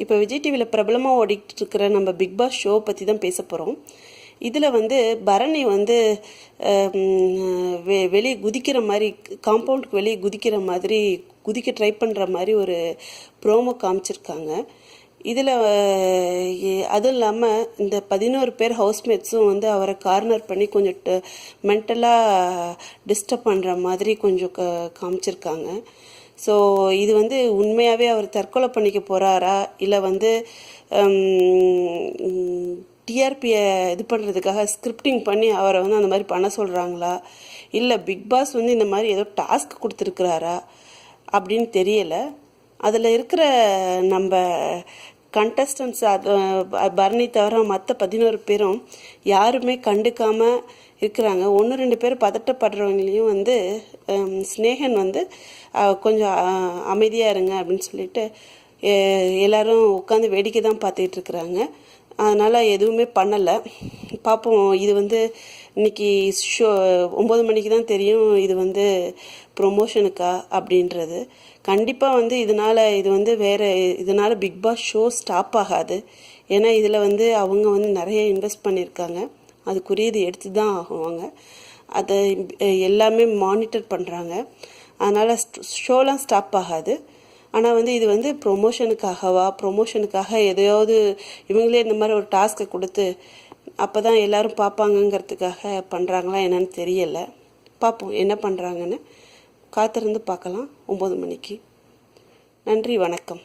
இப்போ விஜய் டிவியில் பிரபலமாக ஓடிட்டு இருக்கிற நம்ம பிக் பாஸ் ஷோ பற்றி தான் பேச போகிறோம். இதில் வந்து பரணி வந்து வெளியே குதிக்கிற மாதிரி, காம்பவுண்டுக்கு வெளியே குதிக்கிற மாதிரி குதிக்க ட்ரை பண்ணுற மாதிரி ஒரு ப்ரோமோ காமிச்சிருக்காங்க. இதில் அதுவும் இல்லாமல் இந்த 11 பேர் ஹவுஸ்மேட்ஸும் வந்து அவரை கார்னர் பண்ணி கொஞ்சம் மென்டலாக டிஸ்டர்ப் பண்ணுற மாதிரி கொஞ்சம் காமிச்சிருக்காங்க. ஸோ இது வந்து உண்மையாகவே அவர் தற்கொலை பண்ணிக்க போகிறாரா, இல்லை வந்து டிஆர்பியை இது பண்ணுறதுக்காக ஸ்கிரிப்டிங் பண்ணி அவரை வந்து அந்த மாதிரி பண்ண சொல்கிறாங்களா, இல்லை பிக் பாஸ் வந்து இந்த மாதிரி ஏதோ டாஸ்க் கொடுத்துருக்குறாரா அப்படின்னு தெரியலை. அதில் இருக்கிற நம்ம கண்டஸ்டன்ஸ் பரணி தவிர மற்ற 11 பேரும் யாருமே கண்டுக்காமல் இருக்கிறாங்க. 1-2 பேர் பதட்டப்படுறவங்களையும் வந்து ஸ்னேகன் வந்து கொஞ்சம் அமைதியாக இருங்க அப்படின்னு சொல்லிட்டு எல்லோரும் உட்காந்து வேடிக்கை தான் பார்த்துக்கிட்டு இருக்கிறாங்க. அதனால் எதுவுமே பண்ணலை. பார்ப்போம். இது வந்து இன்றைக்கி ஷோ 9 மணிக்கு தான் தெரியும் இது வந்து ப்ரொமோஷனுக்கா அப்படின்றது. கண்டிப்பாக வந்து இது வந்து வேறு இதனால் பிக் பாஸ் ஷோ ஸ்டாப் ஆகாது. ஏன்னா இதில் வந்து அவங்க வந்து நிறைய இன்வெஸ்ட் பண்ணியிருக்காங்க. அதுக்குரியது எடுத்து தான் ஆகுவாங்க. அதை எல்லாமே மானிட்டர் பண்ணுறாங்க. அதனால் ஷோலாம் ஸ்டாப் ஆகாது. ஆனால் வந்து இது வந்து ப்ரொமோஷனுக்காக எதையாவது இவங்களே இந்த மாதிரி ஒரு டாஸ்க்கை கொடுத்து அப்போ தான் எல்லோரும் பார்ப்பாங்கங்கிறதுக்காக பண்ணுறாங்களா என்னன்னு தெரியலை. பார்ப்போம் என்ன பண்ணுறாங்கன்னு. காத்திருந்து பார்க்கலாம் 9 மணிக்கு. நன்றி, வணக்கம்.